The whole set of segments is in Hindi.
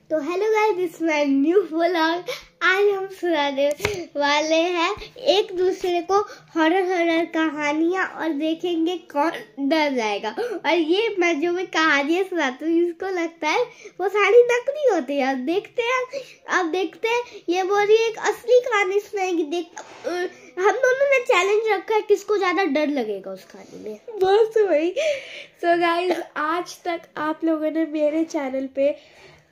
तो hello guys, this my new vlog. आज हम सुनाने वाले हैं एक दूसरे को हॉरर कहानियां और देखेंगे कौन डर जाएगा। और ये मैं जो कहानियां सुनाती हूँ इसको लगता है वो सारी नकली होती है। अब देखते हैं ये बोली एक असली कहानी सुनाएगी। हम दोनों ने चैलेंज रखा है किसको ज्यादा डर लगेगा उस कहानी में। बस वही। सो गाइस, आज तक आप लोगों ने मेरे चैनल पे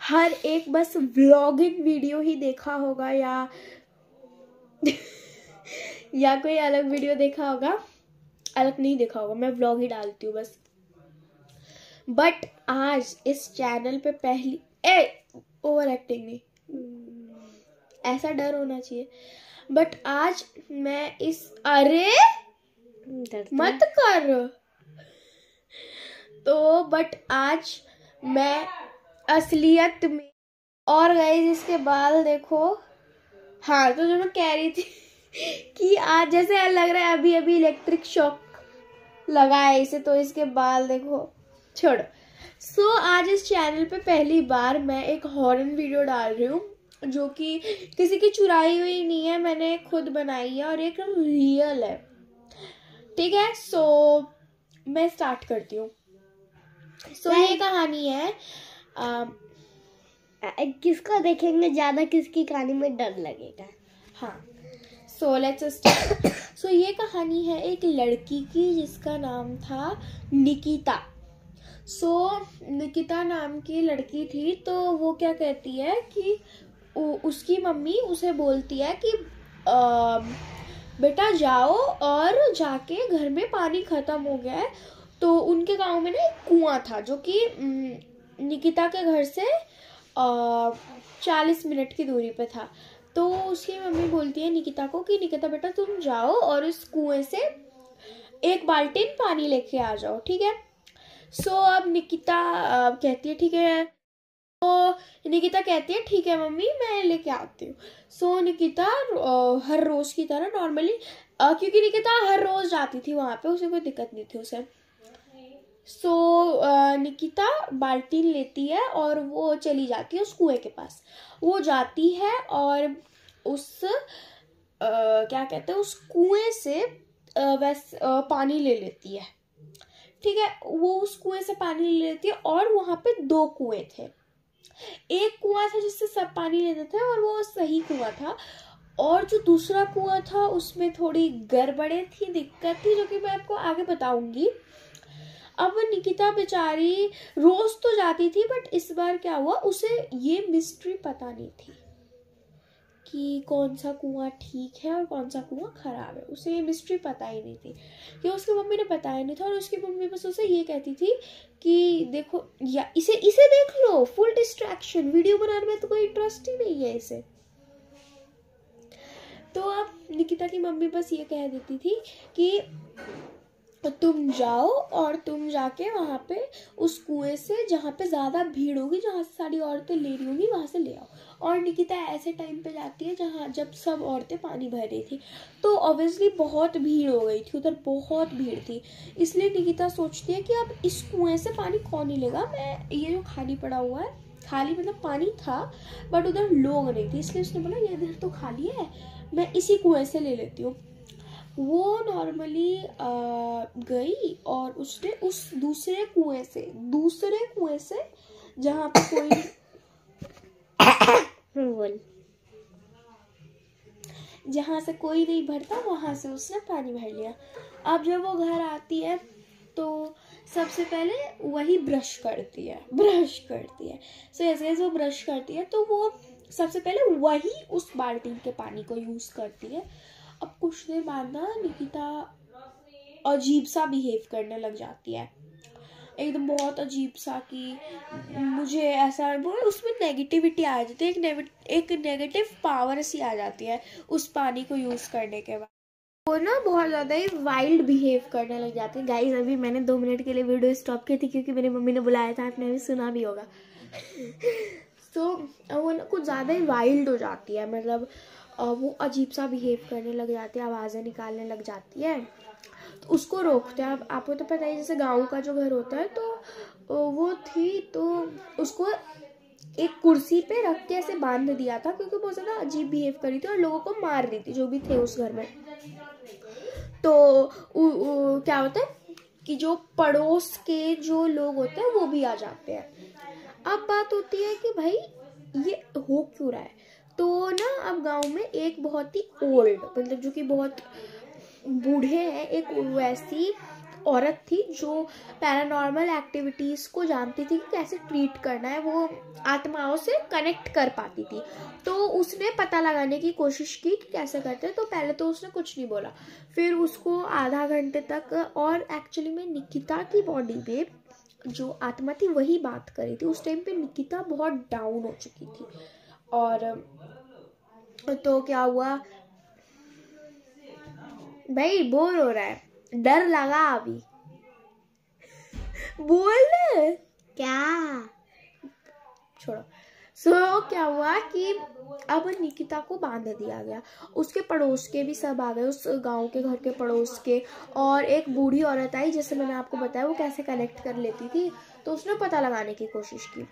हर एक बस व्लॉगिंग वीडियो ही देखा होगा या कोई अलग वीडियो देखा होगा। अलग नहीं देखा होगा, मैं व्लॉग ही डालती हूँ बस। बट आज इस चैनल पे पहली ओवर एक्टिंग नहीं, ऐसा डर होना चाहिए। बट आज मैं मत कर तो बट आज मैं असलियत में। और गाइस इसके बाल देखो। हाँ, तो जो मैं कह रही थी कि आज जैसे लग रहा है अभी इलेक्ट्रिक शॉक लगा है इसे, तो इसके बाल देखो। छोड़ो। सो आज इस चैनल पे पहली बार मैं एक हॉरर वीडियो डाल रही हूँ जो कि किसी की चुराई हुई नहीं है, मैंने खुद बनाई है और एक रियल है। ठीक है, सो मैं स्टार्ट करती हूँ। सो ये कहानी है किसको देखेंगे ज्यादा, किसकी कहानी में डर लगेगा। हाँ, सो लेट्स स्टार्ट। सो ये कहानी है एक लड़की की जिसका नाम था निकिता। सो निकिता नाम की लड़की थी। तो वो क्या कहती है कि उसकी मम्मी उसे बोलती है कि बेटा जाओ और जाके घर में पानी खत्म हो गया है। तो उनके गांव में ना एक कुआं था जो कि निकिता के घर से 40 मिनट की दूरी पे था। तो उसकी मम्मी बोलती है निकिता को कि निकिता बेटा तुम जाओ और इस कुएं से 1 बाल्टी पानी लेके आ जाओ। ठीक है। सो अब निकिता कहती है ठीक है। तो निकिता कहती है ठीक है मम्मी, मैं लेके आती हूँ। सो निकिता हर रोज की तरह नॉर्मली, क्योंकि निकिता हर रोज जाती थी वहां पे, उसे कोई दिक्कत नहीं थी उसे। सो निकिता बाल्टी लेती है और वो चली जाती है उस कुएं के पास। वो जाती है और उस क्या कहते हैं, उस कुएं से पानी ले लेती है। ठीक है, वो उस कुएं से पानी ले लेती है और वहां पे 2 कुएं थे। एक कुआं था जिससे सब पानी लेते थे और वो सही कुआं था, और जो दूसरा कुआं था उसमें थोड़ी गड़बड़े थी, दिक्कत थी, जो कि मैं आपको आगे बताऊंगी। अब निकिता बेचारी रोज तो जाती थी, बट इस बार क्या हुआ, उसे ये मिस्ट्री पता नहीं थी कि कौन सा कुआं ठीक है और कौन सा कुआं खराब है। उसे ये मिस्ट्री पता ही नहीं थी कि उसकी मम्मी ने बताया नहीं था। और उसकी मम्मी बस उसे ये कहती थी कि देखो या इसे देख लो, फुल डिस्ट्रैक्शन, वीडियो बनाने में तो कोई इंटरेस्ट ही नहीं है इसे। तो अब निकिता की मम्मी बस ये कह देती थी कि तुम जाओ और तुम जाके वहां पे उस कुएं से, जहाँ पे ज्यादा भीड़ होगी, जहाँ से सारी औरतें ले रही होंगी, वहां से ले आओ। और निकिता ऐसे टाइम पे जाती है जब सब औरतें पानी भर रही थी। तो ऑब्वियसली बहुत भीड़ हो गई थी उधर, बहुत भीड़ थी। इसलिए निकिता सोचती है कि अब इस कुएं से पानी कौन ही लेगा, मैं ये जो खाली पड़ा हुआ है, खाली मतलब पानी था बट उधर लोग नहीं थे, इसलिए उसने बोला ये इधर तो खाली है, मैं इसी कुएं से ले लेती हूँ। वो नॉर्मली गई और उसने उस दूसरे कुएं से जहाँ पे कोई जहाँ से कोई नहीं भरता, वहां से उसने पानी भर लिया। अब जब वो घर आती है तो सबसे पहले वही ब्रश करती है। सो ऐसे वो ब्रश करती है तो वो सबसे पहले वही उस बाल्टी के पानी को यूज करती है। अब कुछ देर बाद ना निकिता अजीब सा बिहेव करने लग जाती है, एकदम बहुत अजीब सा, कि मुझे ऐसा, उसमें नेगेटिविटी आ जाती है, एक नेगेटिव पावर सी आ जाती है उस पानी को यूज करने के बाद। वो ना बहुत ज्यादा ही वाइल्ड बिहेव करने लग जाती है। गाइस अभी मैंने 2 मिनट के लिए वीडियो स्टॉप की थी क्योंकि मेरी मम्मी ने बुलाया था, आपने अभी सुना भी होगा। तो वो ना कुछ ज्यादा ही वाइल्ड हो जाती है, मतलब वो अजीब सा बिहेव करने लग जाती है, आवाज़ें निकालने लग जाती है। तो उसको रोकते हैं। अब आपको तो पता ही, जैसे गांव का जो घर होता है, तो वो थी, तो उसको एक कुर्सी पे रख के ऐसे बांध दिया था, क्योंकि बहुत ज़्यादा अजीब बिहेव करी थी और लोगों को मार रही थी जो भी थे उस घर में। तो क्या होता है कि जो पड़ोस के जो लोग होते हैं वो भी आ जाते हैं। अब बात होती है कि भाई ये हो क्यों रहा है। तो ना अब गांव में एक बहुत ही ओल्ड, मतलब जो कि बहुत बूढ़े हैं, एक वैसी औरत थी जो पैरानॉर्मल एक्टिविटीज़ को जानती थी कि कैसे ट्रीट करना है, वो आत्माओं से कनेक्ट कर पाती थी। तो उसने पता लगाने की कोशिश की कि कैसे करते हैं। तो पहले तो उसने कुछ नहीं बोला, फिर उसको आधा घंटे तक, और एक्चुअली में निकिता की बॉडी पे जो आत्मा थी वही बात करी थी। उस टाइम पे निकिता बहुत डाउन हो चुकी थी। और तो क्या हुआ, भाई बोर हो रहा है, डर लगा अभी, बोल क्या? छोड़ो। सो क्या हुआ कि अब निकिता को बांध दिया गया। उसके पड़ोस के भी सब आ गए, उस गांव के घर के पड़ोस के, और एक बूढ़ी औरत आई जैसे मैंने आपको बताया वो कैसे कनेक्ट कर लेती थी। तो उसने पता लगाने की कोशिश की।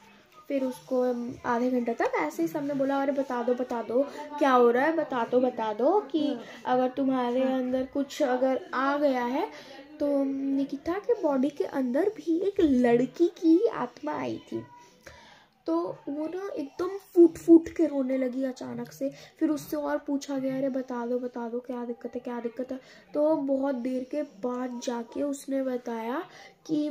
फिर उसको आधे घंटे तक ऐसे ही सबने बोला, अरे बता दो क्या हो रहा है, बता दो कि अगर तुम्हारे अंदर कुछ अगर आ गया है। तो निकिता के बॉडी के अंदर भी एक लड़की की आत्मा आई थी। तो वो ना एकदम फूट के रोने लगी अचानक से। फिर उससे और पूछा गया, अरे बता दो क्या दिक्कत है। तो बहुत देर के बाद जाके उसने बताया कि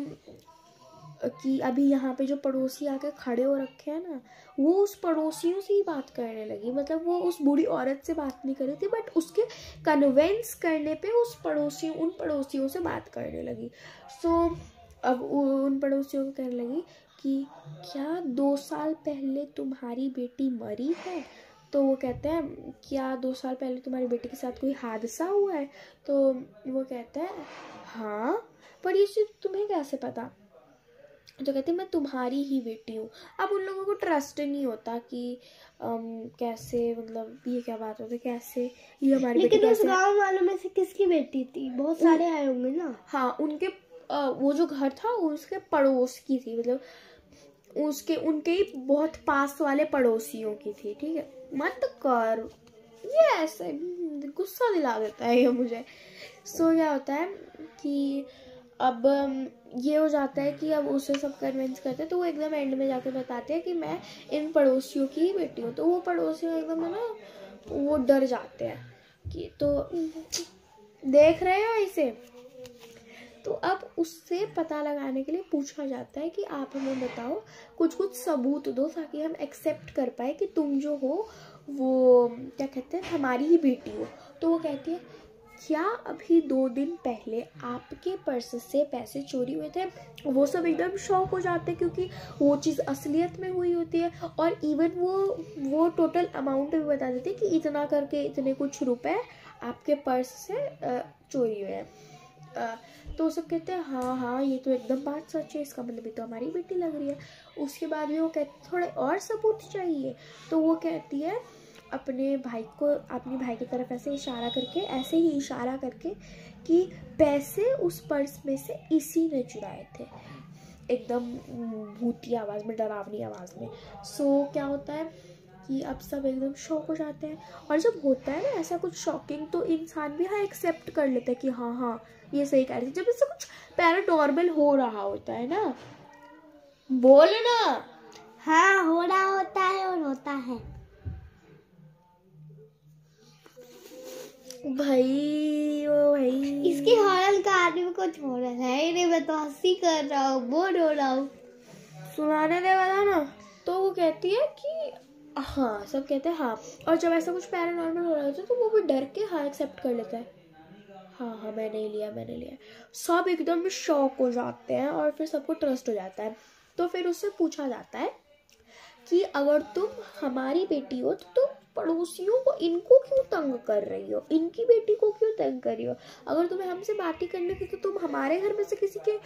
अभी यहाँ पे जो पड़ोसी आके खड़े हो रखे हैं ना, वो उस पड़ोसियों से ही बात करने लगी। मतलब वो उस बूढ़ी औरत से बात नहीं कर रही थी, बट उसके कन्वेंस करने पे उन पड़ोसियों से बात करने लगी। सो अब उन पड़ोसियों को कहने लगी कि क्या 2 साल पहले तुम्हारी बेटी मरी है। तो वो कहते हैं, क्या 2 साल पहले तुम्हारी बेटी के साथ कोई हादसा हुआ है। तो वो कहता है हाँ, पर ये चीज़ तुम्हें कैसे पता। तो कहते हैं मैं तुम्हारी ही बेटी हूँ। अब उन लोगों को ट्रस्ट नहीं होता कि कैसे, मतलब ये क्या बात होती है, कैसे ये हमारी बेटी लेकिन उस कैसे। गांव वालों में से किसकी बेटी थी? बहुत सारे आए होंगे ना। हाँ, उनके वो जो घर था उसके पड़ोस की थी, मतलब उनके ही बहुत पास वाले पड़ोसियों की थी। ठीक है, मत कर ये, ऐसे गुस्सा दिला देता है ये मुझे। सो क्या होता है कि अब ये हो जाता है कि अब उसे सब कन्विंस करते हैं। तो वो एकदम एंड में जाके बताते हैं कि मैं इन पड़ोसियों की ही बेटी हूँ। तो वो पड़ोसी एकदम है ना, वो डर जाते हैं कि, तो देख रहे हो इसे। तो अब उससे पता लगाने के लिए पूछा जाता है कि आप हमें बताओ, कुछ सबूत दो ताकि हम एक्सेप्ट कर पाए कि तुम जो हो वो क्या कहते हैं हमारी ही बेटी हो। तो वो कहती है, क्या अभी 2 दिन पहले आपके पर्स से पैसे चोरी हुए थे। वो सब एकदम शॉक हो जाते हैं, क्योंकि वो चीज़ असलियत में हुई होती है। और इवन वो टोटल अमाउंट भी बता देते हैं कि इतना करके इतने कुछ रुपए आपके पर्स से चोरी हुए हैं। तो सब कहते हैं हाँ ये तो एकदम बात सच है, इसका मतलब ये तो हमारी बेटी लग रही है। उसके बाद भी वो कहते थोड़े और सबूत चाहिए। तो वो कहती है अपने भाई की तरफ ऐसे ही इशारा करके कि पैसे उस पर्स में से इसी ने चुराए थे, एकदम भूतिया आवाज़ में, डरावनी आवाज़ में। सो क्या होता है कि अब सब एकदम शॉक हो जाते हैं। और जब होता है ना ऐसा कुछ शॉकिंग, तो इंसान भी एक्सेप्ट कर लेता है कि हाँ ये सही कह रही थी। जब इससे कुछ पैरानॉर्मल हो रहा होता है ना, बोलना। हाँ, हो रहा होता है और होता है। भाई इसकी हॉरर कहानी में कुछ हो रहा है नहीं, मैं तो हंसी कर रहा हूँ, बोर हो रहा हूँ। सुनाने दे वाला ना। तो वो कहती है कि हाँ, सब कहते हैं हाँ। और जब ऐसा कुछ पैरानॉर्मल हो रहा होता है तो वो भी डर के हाँ एक्सेप्ट कर लेता है, हाँ मैंने लिया। सब एकदम शॉक हो जाते हैं और फिर सबको ट्रस्ट हो जाता है। तो फिर उससे पूछा जाता है कि अगर तुम हमारी बेटी हो तो तुम पड़ोसियों को इनको क्यों तंग कर रही हो, इनकी बेटी को क्यों तंग कर रही हो। अगर तुम्हें हमसे बात ही करनी थी तो तुम हमारे घर में से किसी के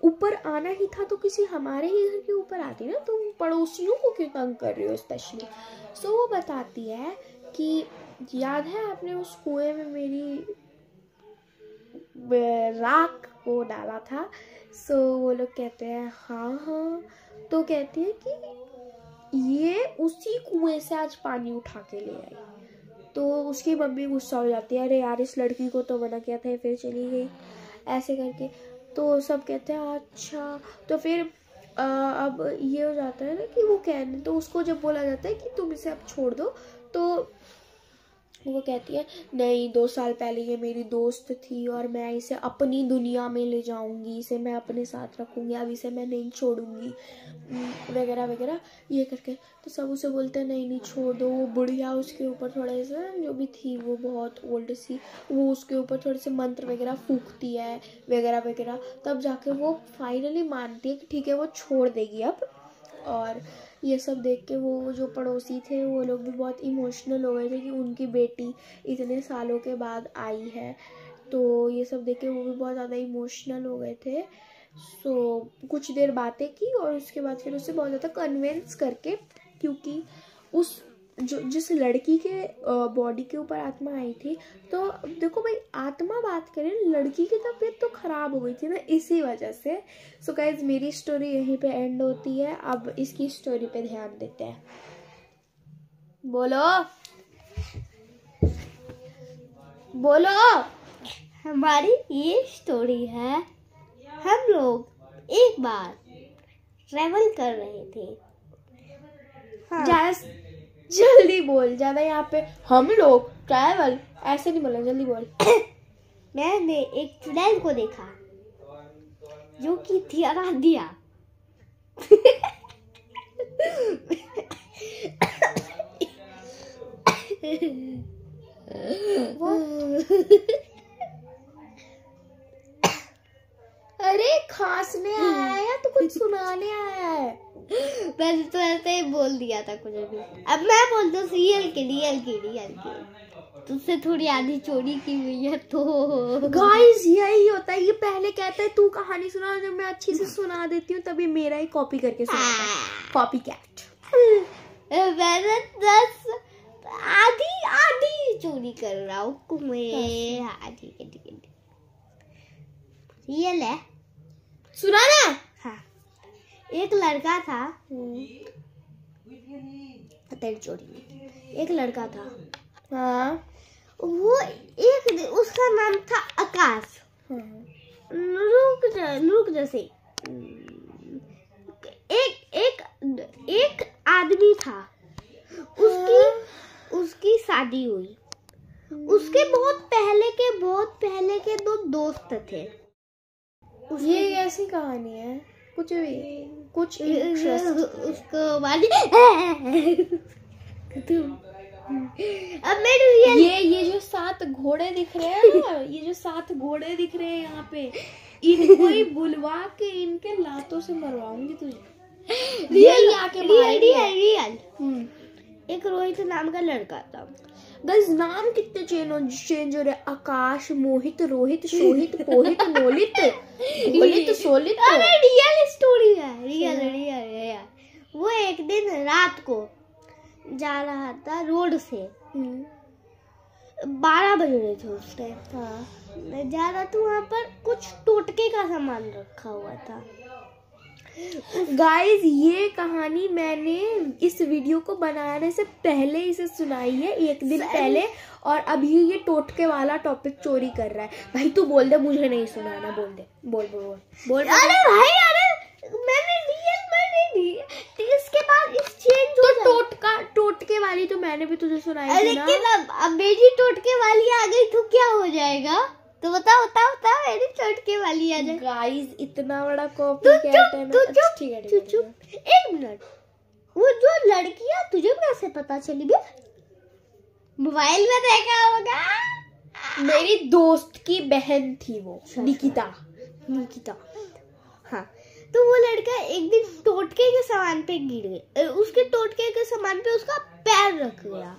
ऊपर आना ही था तो किसी हमारे ही घर के ऊपर आती ना, तुम पड़ोसियों को क्यों तंग कर रही हो स्पेशली। सो वो बताती है कि याद है आपने उस कुएं में मेरी राख को डाला था। सो वो लोग कहते हैं हाँ। तो कहती है कि उसी कुएं से आज पानी उठा के ले आई। तो उसकी मम्मी गुस्सा हो जाती है, अरे यार इस लड़की को तो मना किया था, फिर चली गई ऐसे करके। तो सब कहते हैं अच्छा। तो फिर अब ये हो जाता है ना कि वो कहने, तो उसको जब बोला जाता है कि तुम इसे अब छोड़ दो, तो वो कहती है नहीं, 2 साल पहले ये मेरी दोस्त थी और मैं इसे अपनी दुनिया में ले जाऊंगी, इसे मैं अपने साथ रखूंगी, अब इसे मैं नहीं छोड़ूंगी वगैरह वगैरह ये करके। तो सब उसे बोलते हैं नहीं नहीं छोड़ दो। वो बुढ़िया उसके ऊपर थोड़े से जो भी थी वो बहुत ओल्ड सी, वो उसके ऊपर थोड़े से मंत्र वगैरह फूकती है वगैरह वगैरह। तब जाके वो फाइनली मानती है कि ठीक है वो छोड़ देगी अब। और ये सब देख के वो जो पड़ोसी थे वो लोग भी बहुत इमोशनल हो गए थे कि उनकी बेटी इतने सालों के बाद आई है। तो ये सब देख के वो भी बहुत ज़्यादा इमोशनल हो गए थे। सो कुछ देर बातें की और उसके बाद फिर उसे बहुत ज़्यादा कन्विंस करके, क्योंकि उस जिस लड़की के बॉडी के ऊपर आत्मा आई थी, तो देखो भाई आत्मा बात करें, लड़की की तबीयत तो खराब हो गई थी ना, इसी वजह से। सो गाइज मेरी स्टोरी यहीं पे एंड होती है। अब इसकी स्टोरी पे ध्यान देते हैं। बोलो बोलो। हमारी ये स्टोरी है, हम लोग एक बार ट्रेवल कर रहे थे। हाँ। जल्दी बोल, ज्यादा यहाँ पे हम लोग ट्रैवल ऐसे नहीं बोला, जल्दी बोल। मैंने एक चुड़ैल को देखा जो कि थी आराध्या। अरे खांसने आया है या तो कुछ सुनाने आया है? मैंने तो ऐसे ही बोल दिया था कुछ भी। अब मैं बोल दूं रियल की तुझसे थोड़ी आधी चोरी की हुई है। तो गाइस यही होता है, ये पहले कहता है तू कहानी सुना, जब मैं अच्छी से सुना देती हूँ तभी मेरा ही कॉपी करके सुनाता है। Copy cat. मैंने 10 आधी चोरी कर रहा हूँ कुएं। हाँ ठीक है रियल है, सुना ना। हाँ। एक लड़का था, तेरी चोरी में एक लड़का था। हाँ। वो उसका नाम था आकाश। रुक जैसे एक आदमी था, उसकी शादी हुई। उसके बहुत पहले के 2 दोस्त थे। ये ऐसी कहानी है, कुछ उसको अब मेरे ये जो 7 घोड़े दिख रहे हैं ना, ये जो 7 घोड़े दिख रहे हैं यहाँ पे, इनको ही बुलवा के इनके लातों से मरवाऊंगी तुझे। रियल। एक रोहित नाम का लड़का था। गाइस नाम कितने चेंज हो रहे हैं? आकाश, मोहित, रोहित, शोहित, पोहित, नोलित, गोलित, सोलित। अरे रियल स्टोरी है, रियल। वो एक दिन रात को जा रहा था रोड से, 12 बज रहे थे उस टाइम। हाँ। जा रहा था, वहाँ पर कुछ टोटके का सामान रखा हुआ था। गाइज ये कहानी मैंने इस वीडियो को बनाने से पहले इसे सुनाई है, 1 दिन पहले, और अभी ये टोटके वाला टॉपिक चोरी कर रहा है। भाई तू बोल दे, मुझे नहीं सुनाना, बोल दे, बोल। अरे भाई मैंने इसके बाद इस चेंज तो टोटके वाली तो मैंने भी तुझे सुनाई थी ना। लेकिन अब मेरी टोटके वाली आ गई तो क्या हो जाएगा? तो बताओ मेरी टोटके वाली आ जाए। गाइस इतना बड़ा कॉपी कैट है ना। ठीक है। 1 मिनट, वो जो लड़कियां तुझे कैसे पता चली बे? मोबाइल में देखा होगा। मेरी दोस्त की बहन थी वो, निकिता। हाँ। तो वो लड़का एक दिन टोटके के सामान पे गिर गया, उसके टोटके के सामान पे उसका पैर रख गया।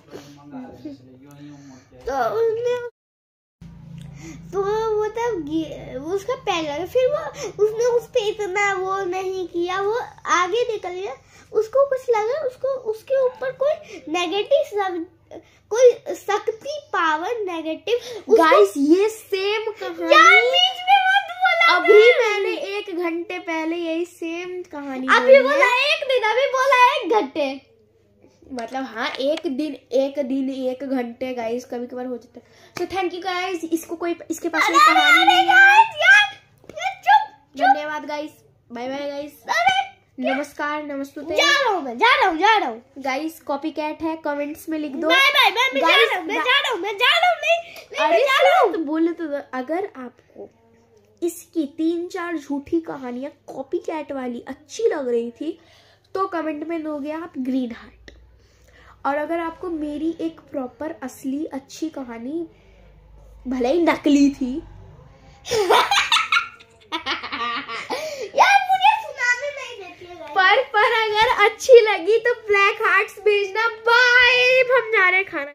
तो वो तब उसका पैर लगा, फिर उसने उस पे इतना वो नहीं किया, वो आगे निकल गया। उसको कुछ लगा, उसके ऊपर कोई नेगेटिव कोई शक्ति पावर नेगेटिव। गाइस ये सेम कहानी यार बीच में मत बोला। अभी मैंने 1 घंटे पहले यही सेम कहानी अभी बोला 1 दिन, अभी बोला 1 घंटे। मतलब हाँ, एक दिन 1 घंटे गाइस कभी कभार हो जाता है। तो थैंक यू गाइस। इसको कोई इसके पास कोई कहानी नहीं है। धन्यवाद गाइस, बाय बाय गाइस, नमस्कार, नमस्ते। जा रहा हूँ गाइस कॉपी कैट है, कमेंट्स में लिख दो। मैं जा रहा हूँ। तो बोले तो अगर आपको इसकी 3-4 झूठी कहानियां कॉपी कैट वाली अच्छी लग रही थी तो कमेंट में दोगे आप ग्रीन हार्ट। और अगर आपको मेरी एक प्रॉपर असली अच्छी कहानी भले ही नकली थी यार मुझे सुनाने नहीं देती है पर अगर अच्छी लगी तो ब्लैक हार्ट्स भेजना। बाय, हम जा रहे हैं खाना।